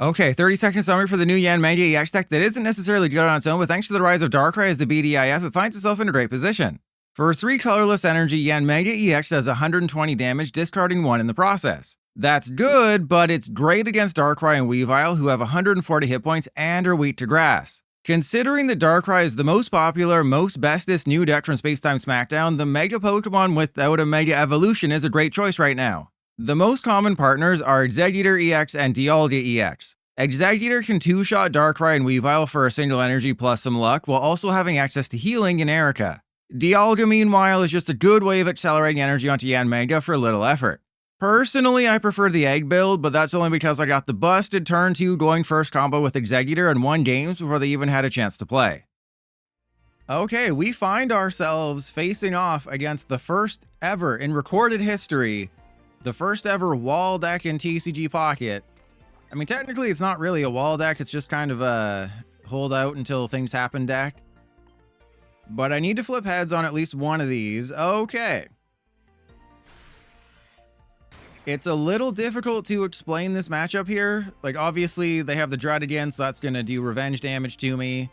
Okay, 30-second summary for the new Yanmega EX deck that isn't necessarily good on its own, but thanks to the rise of Darkrai as the BDIF, it finds itself in a great position. For 3 colorless energy, Yanmega EX does 120 damage, discarding 1 in the process. That's good, but it's great against Darkrai and Weavile, who have 140 hit points and are weak to grass. Considering that Darkrai is the most popular, most bestest new deck from Spacetime Smackdown, the Mega Pokemon without a Mega Evolution is a great choice right now. The most common partners are Exeggutor EX and Dialga EX. Exeggutor can 2-shot Darkrai and Weavile for a single energy plus some luck, while also having access to healing in Erica. Dialga, meanwhile, is just a good way of accelerating energy onto Yanmega for little effort. Personally, I prefer the egg build, but that's only because I got the busted turn 2 going first combo with Exeggutor and won games before they even had a chance to play. Okay, we find ourselves facing off against the first ever in recorded history, the first ever wall deck in TCG Pocket. I mean, technically it's not really a wall deck, it's just kind of a hold out until things happen deck. But I need to flip heads on at least one of these. Okay. It's a little difficult to explain this matchup here. Like, obviously, they have the Dread again, so that's going to do revenge damage to me.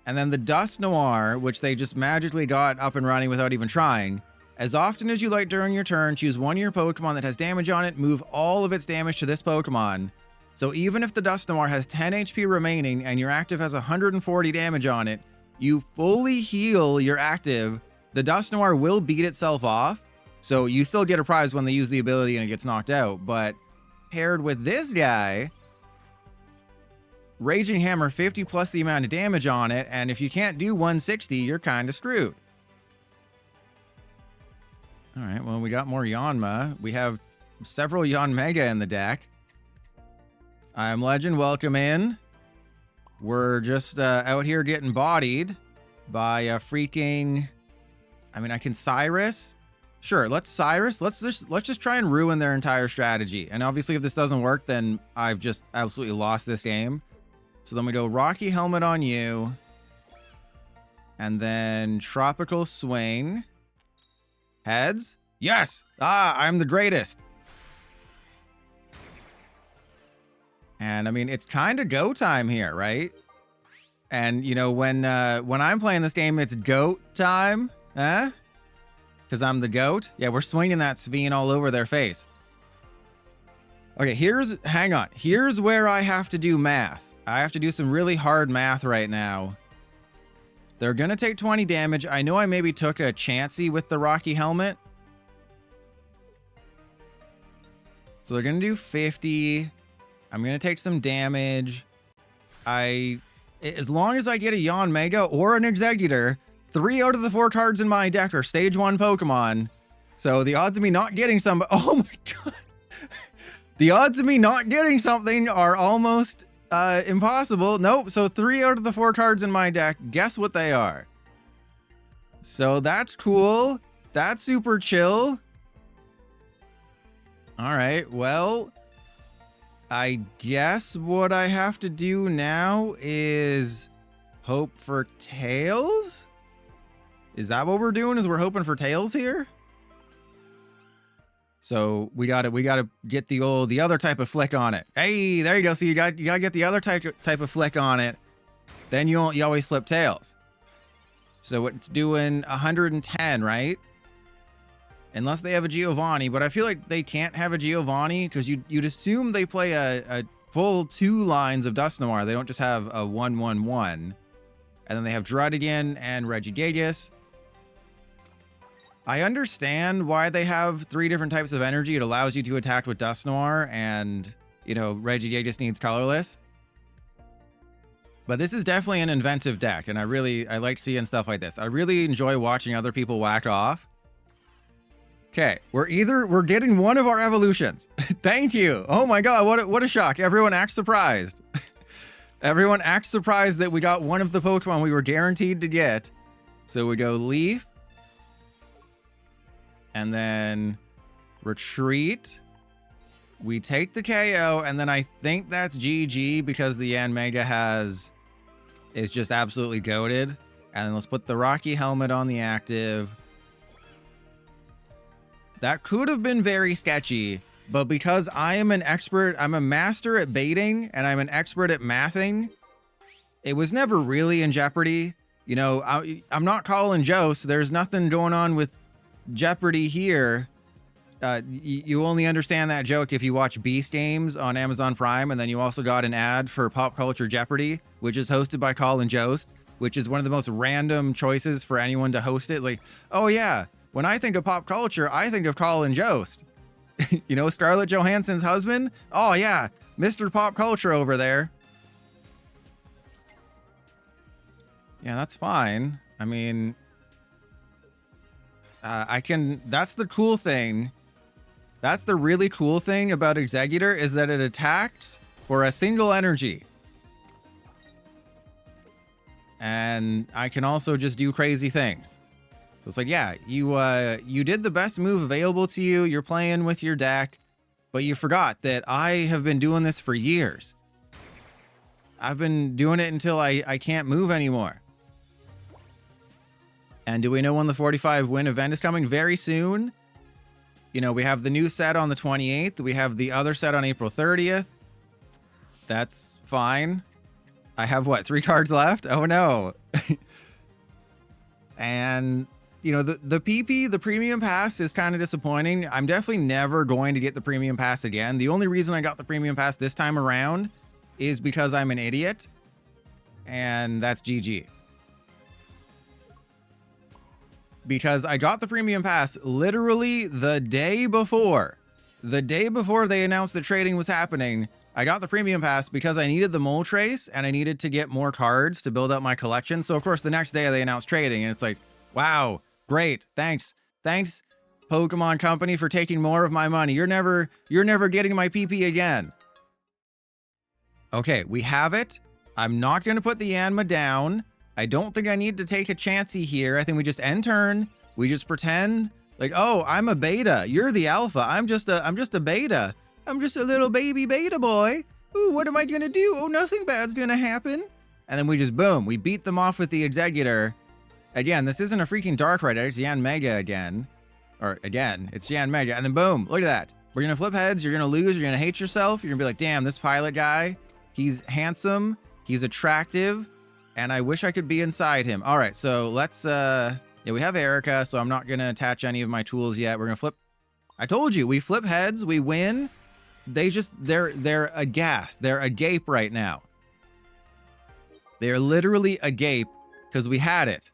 And then the Dust Noir, which they just magically got up and running without even trying. As often as you like during your turn, choose one of your Pokemon that has damage on it, move all of its damage to this Pokemon. So even if the Dust Noir has 10 HP remaining and your active has 140 damage on it, you fully heal your active. The Dust Noir will beat itself off. So you still get a prize when they use the ability and it gets knocked out. But paired with this guy, Raging Hammer 50 plus the amount of damage on it. And if you can't do 160, you're kind of screwed. All right, well, we got more Yanma. We have several Yanmega in the deck. I'm Legend, welcome in. We're just out here getting bodied by a freaking... I mean, I can Cyrus. Sure, let's Cyrus. Let's just try and ruin their entire strategy. And obviously, if this doesn't work, then I've just absolutely lost this game. So then we go Rocky Helmet on you. And then Tropical Swing. Heads? Yes! Ah, I'm the greatest. And I mean, it's kind of go time here, right? And you know, when I'm playing this game, it's goat time, huh? Because I'm the goat. Yeah, we're swinging that Sveen all over their face. Okay, hang on. Here's where I have to do math. I have to do some really hard math right now. They're gonna take 20 damage. I know I maybe took a chancy with the Rocky Helmet. So they're gonna do 50. I'm gonna take some damage. As long as I get a Yanmega or an Exeggutor, 3 out of the 4 cards in my deck are stage 1 Pokemon. So the odds of me not getting some... Oh my god. The odds of me not getting something are almost impossible. Nope. So 3 out of the 4 cards in my deck, guess what they are? So that's cool. That's super chill. All right. Well, I guess what I have to do now is hope for tails? Is that what we're doing? Is we're hoping for tails here? So we gotta get the other type of flick on it. Hey, there you go. So you gotta get the other type of flick on it. Then you always flip tails. So it's doing 110, right? Unless they have a Giovanni, but I feel like they can't have a Giovanni because you'd assume they play a full 2 lines of Dust Noir. They don't just have a 1-1-1. And then they have Dread again and Regigigas. I understand why they have 3 different types of energy. It allows you to attack with Dust Noir, and, you know, Regigigas needs colorless. But this is definitely an inventive deck, and I like seeing stuff like this. I really enjoy watching other people whack off. Okay, we're getting one of our evolutions. Thank you. Oh my god, what a shock. Everyone acts surprised. Everyone acts surprised that we got one of the Pokemon we were guaranteed to get. So we go Leaf. And then Retreat. We take the KO, and then I think that's GG because the Yanmega is just absolutely goated. And then let's put the Rocky Helmet on the active. That could have been very sketchy, But because I am an expert, I'm a master at baiting, and I'm an expert at mathing, it was never really in jeopardy. You know, I'm not calling Jost. There's nothing going on with Jeopardy here. You only understand that joke if you watch Beast Games on Amazon Prime, and then you also got an ad for Pop Culture Jeopardy, which is hosted by Colin Jost, which is one of the most random choices for anyone to host it. Like, oh yeah, when I think of pop culture, I think of Colin Jost. You know, Scarlett Johansson's husband? Oh yeah, Mr. Pop Culture over there. Yeah, that's fine. I mean, that's the cool thing. That's the really cool thing about Exeggutor, is that it attacks for a single energy. And I can also just do crazy things. So it's like, yeah, you did the best move available to you. You're playing with your deck, but you forgot that I have been doing this for years. I've been doing it until I can't move anymore. And do we know when the 45 win event is coming? Very soon. You know, we have the new set on the 28th. We have the other set on April 30th. That's fine. I have, what, 3 cards left? Oh, no. And, you know, the PP, the Premium Pass, is kind of disappointing. I'm definitely never going to get the Premium Pass again. The only reason I got the Premium Pass this time around is because I'm an idiot. And that's GG. Because I got the Premium Pass literally the day before. The day before they announced the trading was happening, I got the Premium Pass because I needed the Mole Trace and I needed to get more cards to build up my collection. So, of course, the next day they announced trading, and it's like, wow, great, thanks. Thanks, Pokemon Company, for taking more of my money. You're never getting my PP again. Okay, we have it. I'm not going to put the Yanma down. I don't think I need to take a chancey here. I think we just end turn. We just pretend like, oh, I'm a beta. You're the alpha. I'm just a beta. I'm just a little baby beta boy. Ooh, what am I going to do? Oh, nothing bad's going to happen. And then we just, boom, we beat them off with the Exeggutor. Again, this isn't a freaking Darkrai, it's Yanmega again. Or again, it's Yanmega. And then boom, look at that. We're going to flip heads. You're going to lose. You're going to hate yourself. You're going to be like, damn, this pilot guy, he's handsome. He's attractive. And I wish I could be inside him. All right, so let's, yeah, we have Erica, so I'm not going to attach any of my tools yet. We're going to flip. I told you, we flip heads, we win. They're aghast. They're agape right now. They're literally agape because we had it.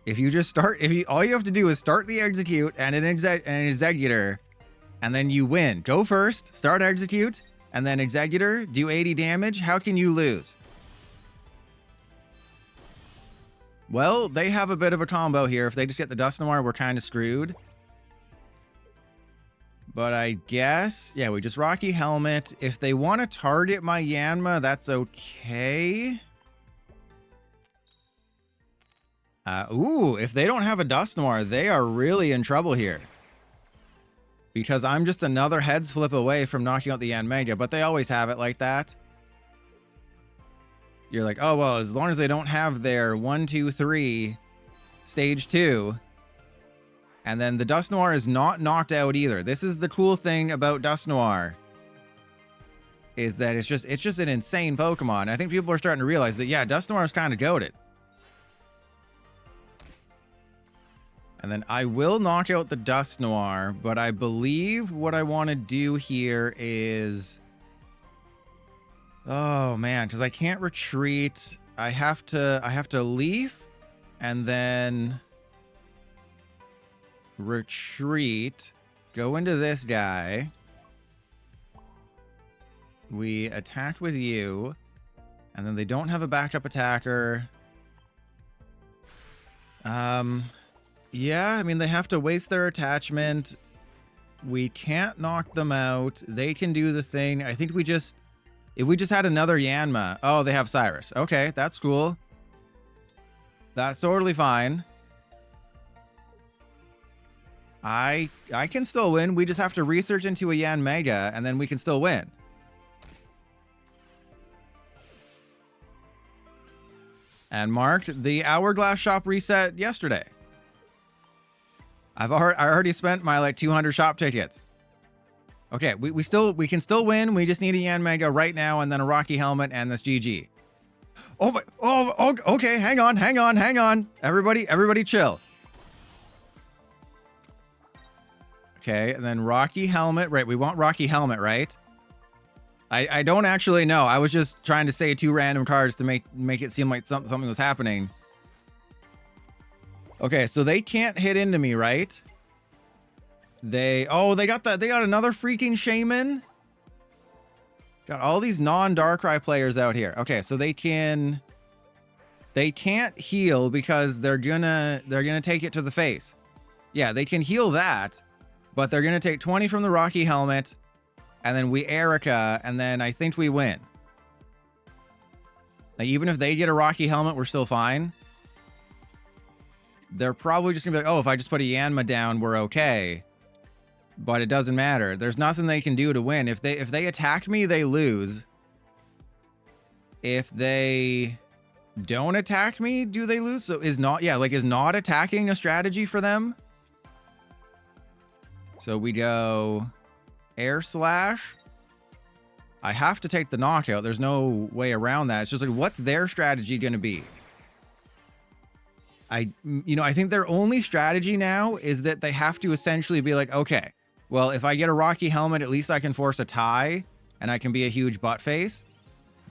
If you just start, all you have to do is start the execute and an Exeggutor, and then you win. Go first, start execute, and then Exeggutor, do 80 damage. How can you lose? Well, they have a bit of a combo here. If they just get the Dusknoir, we're kind of screwed. But I guess, yeah, we just Rocky Helmet. If they want to target my Yanma, that's okay. Ooh, if they don't have a Dusknoir, they are really in trouble here. Because I'm just another heads flip away from knocking out the Yanmega, but they always have it like that. You're like, oh, well, as long as they don't have their 1, 2, 3 stage 2. And then the Dusknoir is not knocked out either. This is the cool thing about Dusknoir, is that it's just an insane Pokemon. I think people are starting to realize that, yeah, Dusknoir is kind of goated. And then I will knock out the Dusknoir, but I believe what I want to do here is... Oh man, because I can't retreat. I have to leaf and then retreat. Go into this guy. We attack with you. And then they don't have a backup attacker. Yeah, I mean, they have to waste their attachment. We can't knock them out. They can do the thing. I think we just... If we just had another Yanma... Oh, they have Cyrus. Okay, that's cool. That's totally fine. I can still win. We just have to research into a Yanmega, and then we can still win. And Mark, the Hourglass shop reset yesterday. I already spent my like 200 shop tickets. Okay, we can still win. We just need a Yanmega right now, and then a Rocky Helmet and this GG. Okay, hang on. Everybody chill. Okay, and then Rocky Helmet. Right, we want Rocky Helmet, right? I don't actually know. I was just trying to say 2 random cards to make it seem like something was happening. Okay, so they can't hit into me, right? They got another freaking Shaman. Got all these non-Darkrai players out here. Okay, so they can't heal because they're gonna take it to the face. Yeah, they can heal that, but they're gonna take 20 from the Rocky Helmet, and then we Erica, and then I think we win. Like, even if they get a Rocky Helmet, we're still fine. They're probably just gonna be like, oh, if I just put a Yanma down, we're okay. But it doesn't matter. There's nothing they can do to win. If they attack me, they lose. If they don't attack me, do they lose? So is not attacking a strategy for them? So we go Air Slash. I have to take the knockout. There's no way around that. It's just like, what's their strategy going to be? I think their only strategy now is that they have to essentially be like, okay, well, if I get a Rocky Helmet, at least I can force a tie and I can be a huge butt face.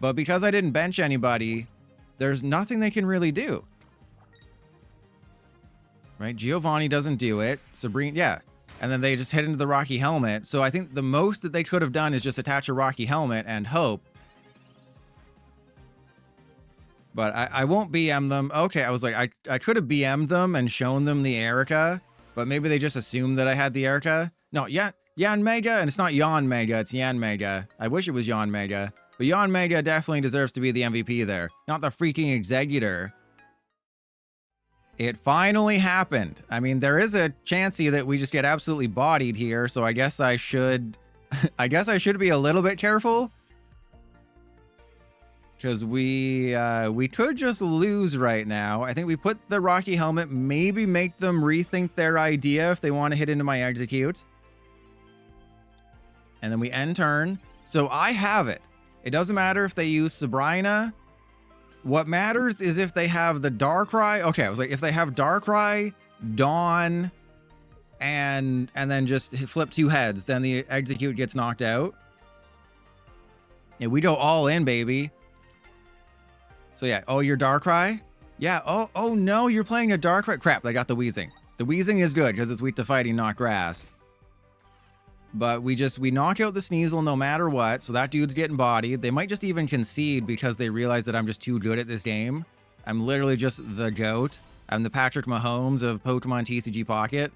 But because I didn't bench anybody, there's nothing they can really do. Right? Giovanni doesn't do it. Sabrina, yeah. And then they just hit into the Rocky Helmet. So I think the most that they could have done is just attach a Rocky Helmet and hope. But I won't BM them. Okay, I was like, I could have BM'd them and shown them the Erica, but maybe they just assumed that I had the Erica. No, yeah, Yanmega, and it's not Yanmega, it's Yanmega. I wish it was Yanmega, but Yanmega definitely deserves to be the MVP there, not the freaking Exeggutor. It finally happened. I mean, there is a chancey that we just get absolutely bodied here, so I guess I should be a little bit careful. Because we could just lose right now. I think we put the Rocky Helmet, maybe make them rethink their idea if they want to hit into my Execute. And then we end turn. So I have it. It doesn't matter if they use Sabrina. What matters is if they have the Darkrai. Okay, I was like, if they have Darkrai, Dawn, and then just flip 2 heads, then the Execute gets knocked out. Yeah, we go all in, baby. So yeah, oh, you're Darkrai? Yeah, oh no, you're playing a Darkrai. Crap, I got the Weezing. The Weezing is good because it's weak to fighting, not grass. But we knock out the Sneasel no matter what, so that dude's getting bodied. They might just even concede because they realize that I'm just too good at this game. I'm literally just the GOAT. I'm the Patrick Mahomes of Pokemon TCG Pocket.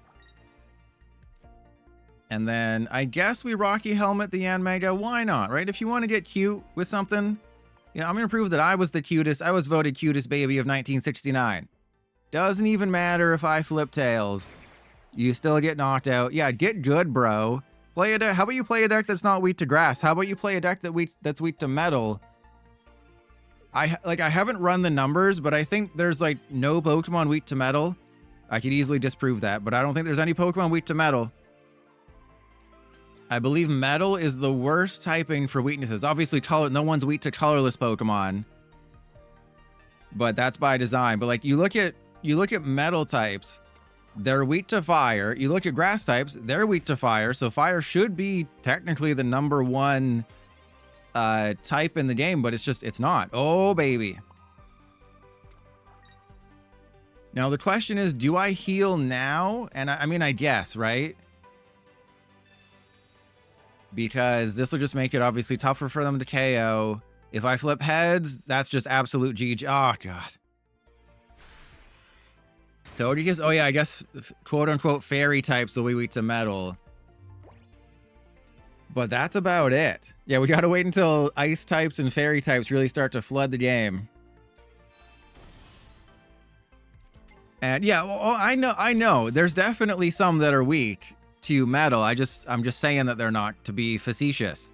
And then I guess we Rocky Helmet the Yanmega. Why not, right? If you want to get cute with something, you know, I'm going to prove that I was the cutest. I was voted cutest baby of 1969. Doesn't even matter if I flip tails. You still get knocked out. Yeah, get good, bro. Play a deck. How about you play a deck that's not weak to grass? How about you play a deck that's weak to metal? I haven't run the numbers, but I think there's like no Pokemon weak to metal. I could easily disprove that, but I don't think there's any Pokemon weak to metal. I believe metal is the worst typing for weaknesses. Obviously, no one's weak to colorless Pokemon, but that's by design. But like you look at metal types, they're weak to fire. You look at grass types, they're weak to fire. So fire should be technically the #1 type in the game, but it's not. Oh, baby. Now the question is, do I heal now? And I mean, I guess, right? Because this will just make it obviously tougher for them to KO. If I flip heads, that's just absolute GG. Oh, God. Togekiss? Oh, yeah, I guess quote-unquote fairy types will be weak to metal. But that's about it. Yeah, we gotta wait until ice types and fairy types really start to flood the game. And yeah, well, I know. There's definitely some that are weak to metal. I'm just saying that they're not, to be facetious.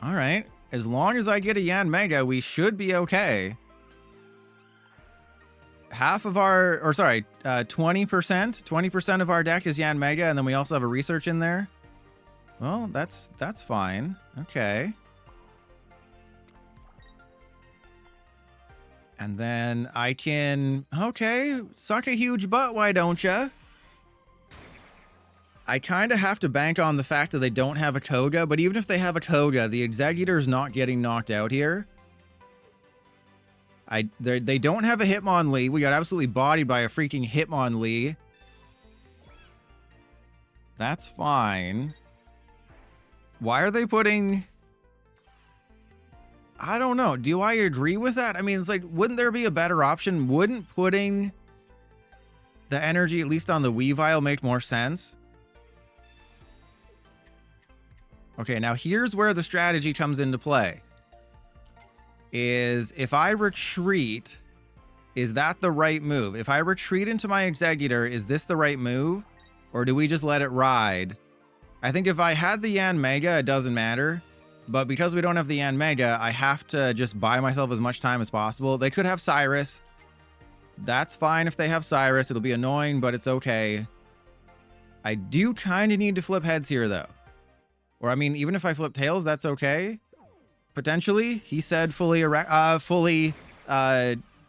All right. As long as I get a Yanmega, we should be okay. half of our, or sorry, 20% of our deck is Yanmega, and then we also have a research in there. Well, that's fine. Okay. And then I can, okay, suck a huge butt, why don't ya? I kind of have to bank on the fact that they don't have a Koga, but even if they have a Koga, the Exeggutor is not getting knocked out here. They don't have a Hitmonlee. We got absolutely bodied by a freaking Hitmonlee. That's fine. Why are they putting... I don't know. Do I agree with that? I mean, it's like, wouldn't there be a better option? Wouldn't putting the energy, at least on the Weavile, make more sense? Okay, now here's where the strategy comes into play. Is if I retreat, is that the right move? If I retreat into my Exeggutor, is this the right move? Or do we just let it ride? I think if I had the Yanmega, it doesn't matter. But because we don't have the Yanmega, I have to just buy myself as much time as possible. They could have Cyrus. That's fine if they have Cyrus. It'll be annoying, but it's okay. I do kind of need to flip heads here, though. Or, I mean, even if I flip tails, that's okay. Potentially. He said fully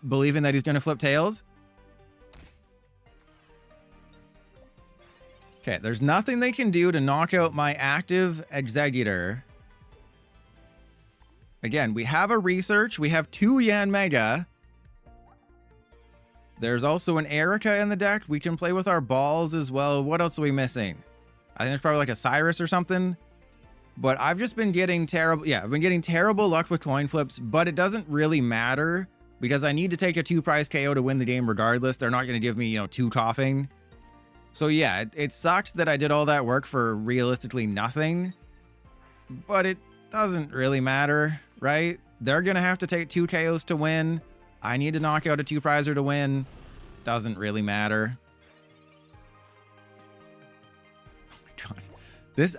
believing that he's going to flip tails. Okay, there's nothing they can do to knock out my active Exeggutor. Again, we have a research. We have 2 Yanmega. There's also an Erica in the deck. We can play with our balls as well. What else are we missing? I think there's probably like a Cyrus or something. But I've just been getting terrible... Yeah, I've been getting terrible luck with coin flips, but it doesn't really matter because I need to take a 2-prize KO to win the game regardless. They're not going to give me, you know, 2 coughing. So yeah, it sucks that I did all that work for realistically nothing. But it doesn't really matter, right? They're going to have to take 2 KOs to win. I need to knock out a 2-prizer to win. Doesn't really matter. Oh my god.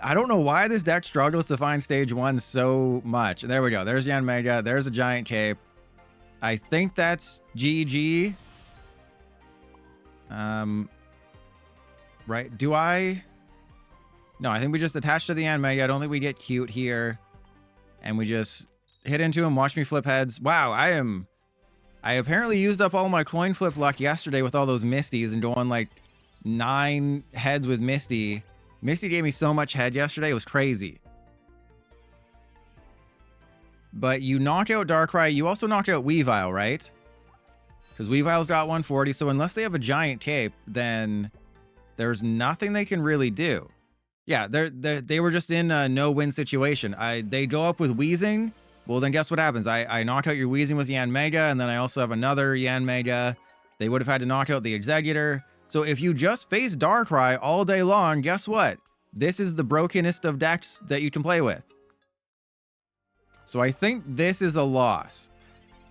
I don't know why this deck struggles to find stage 1 so much. There we go. There's Yanmega. There's a giant cape. I think that's GG. Right? Do I? No, I think we just attach to the Yanmega. I don't think we get cute here. And we just hit into him. Watch me flip heads. Wow, I apparently used up all my coin flip luck yesterday with all those Misties and going like 9 heads with Misty. Misty gave me so much head yesterday. It was crazy. But you knock out Darkrai. You also knock out Weavile, right? Because Weavile's got 140. So unless they have a giant cape, then there's nothing they can really do. Yeah, they were just in a no-win situation. They go up with Wheezing. Well, then guess what happens? I knock out your Wheezing with Yanmega, and then I also have another Yanmega. They would have had to knock out the Exeggutor. So if you just face Darkrai all day long, guess what? This is the brokenest of decks that you can play with. So I think this is a loss,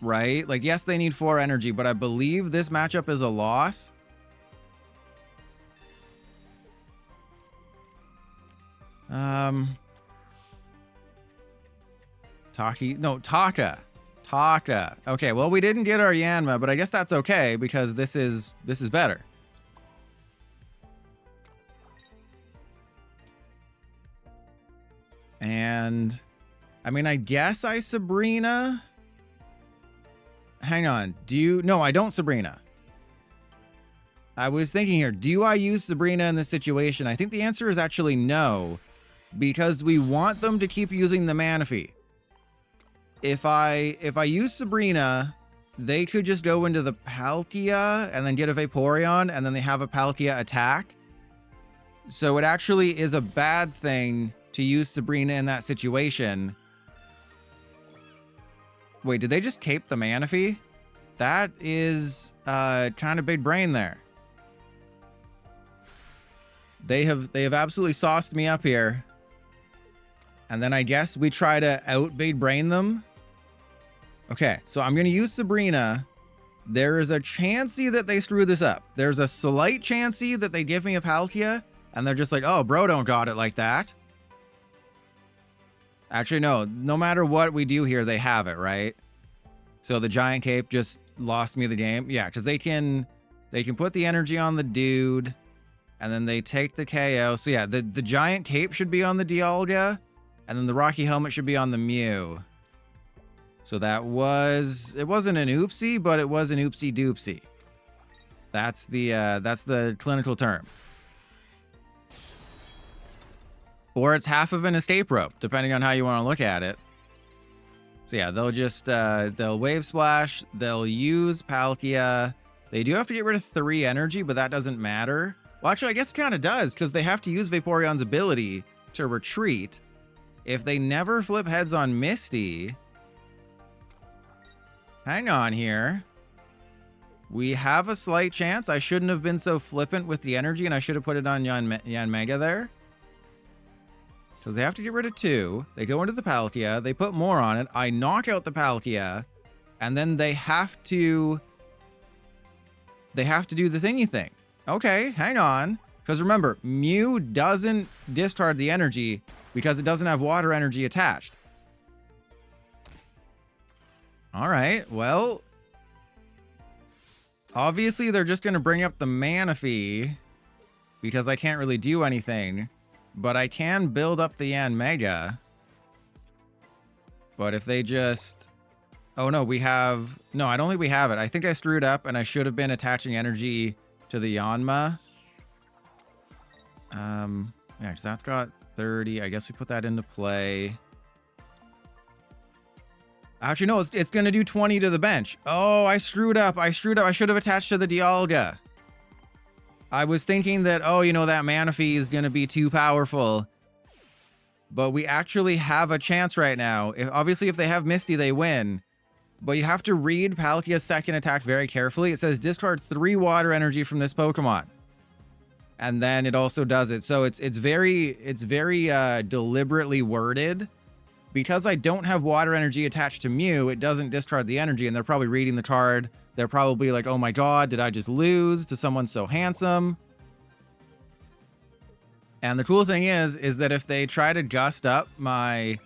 right? Like, yes, they need 4 energy, but I believe this matchup is a loss. Taka. Okay, well, we didn't get our Yanma, but I guess that's okay because this is better. And I mean, I guess I Sabrina. Hang on. No, I don't Sabrina. I was thinking here, do I use Sabrina in this situation? I think the answer is actually no, because we want them to keep using the Manaphy. If I use Sabrina, they could just go into the Palkia and then get a Vaporeon, and then they have a Palkia attack. So it actually is a bad thing to use Sabrina in that situation. Wait, did they just cape the Manaphy? That is kind of big brain there. They have absolutely sauced me up here. And then I guess we try to out big brain them. Okay, so I'm going to use Sabrina. There is a chancey that they screw this up. There's a slight chancey that they give me a Palkia, and they're just like, oh, bro, don't got it like that. Actually, no matter what we do here, they have it, right? So the giant cape just lost me the game. Yeah, because they can put the energy on the dude, and then they take the KO. So yeah, the giant cape should be on the Dialga, and then the Rocky Helmet should be on the Mew. So it wasn't an oopsie, but it was an oopsie doopsie. That's the clinical term. Or it's half of an escape rope, depending on how you want to look at it. So yeah, they'll just, they'll Wave Splash, they'll use Palkia. They do have to get rid of 3 energy, but that doesn't matter. Well, actually, I guess it kind of does, because they have to use Vaporeon's ability to retreat. If they never flip heads on Misty... Hang on here. We have a slight chance. I shouldn't have been so flippant with the energy, and I should have put it on Yanmega there. Because they have to get rid of 2. They go into the Palkia. They put more on it. I knock out the Palkia. And then they have to do the thingy thing. Okay, hang on. Because remember, Mew doesn't discard the energy because it doesn't have water energy attached. Alright, well... Obviously, they're just going to bring up the Manaphy. Because I can't really do anything. But I can build up the Yanmega. But if they just... Oh, no, we have... No, I don't think we have it. I think I screwed up, and I should have been attaching energy to the Yanma. Yeah, because that's got 30. I guess we put that into play. Actually, no, it's going to do 20 to the bench. Oh, I screwed up. I should have attached to the Dialga. I was thinking that, oh, you know, that Manaphy is going to be too powerful. But we actually have a chance right now. Obviously, if they have Misty, they win. But you have to read Palkia's second attack very carefully. It says discard 3 water energy from this Pokemon. And then it also does it. So it's very deliberately worded. Because I don't have water energy attached to Mew, it doesn't discard the energy, and they're probably reading the card. They're probably like, oh my god, did I just lose to someone so handsome? And the cool thing is that if they try to gust up my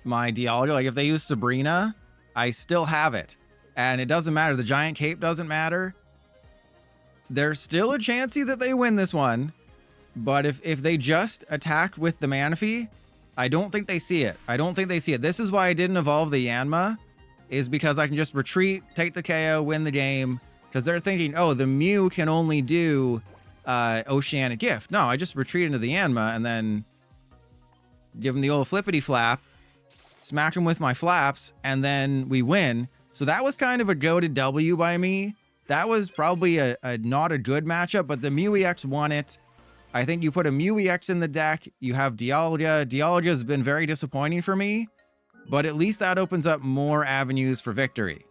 Dialga, like if they use Sabrina, I still have it. And it doesn't matter. The giant cape doesn't matter. There's still a chancey that they win this one. But if they just attack with the Manaphy... I don't think they see it. This is why I didn't evolve the Yanma, is because I can just retreat, take the KO, win the game. Because they're thinking, oh, the Mew can only do Oceanic Gift. No, I just retreat into the Yanma and then give him the old flippity flap, smack him with my flaps, and then we win. So that was kind of a goated W by me. That was probably a not a good matchup, but the Mew EX won it. I think you put a Mew EX in the deck, you have Dialga. Dialga has been very disappointing for me, but at least that opens up more avenues for victory.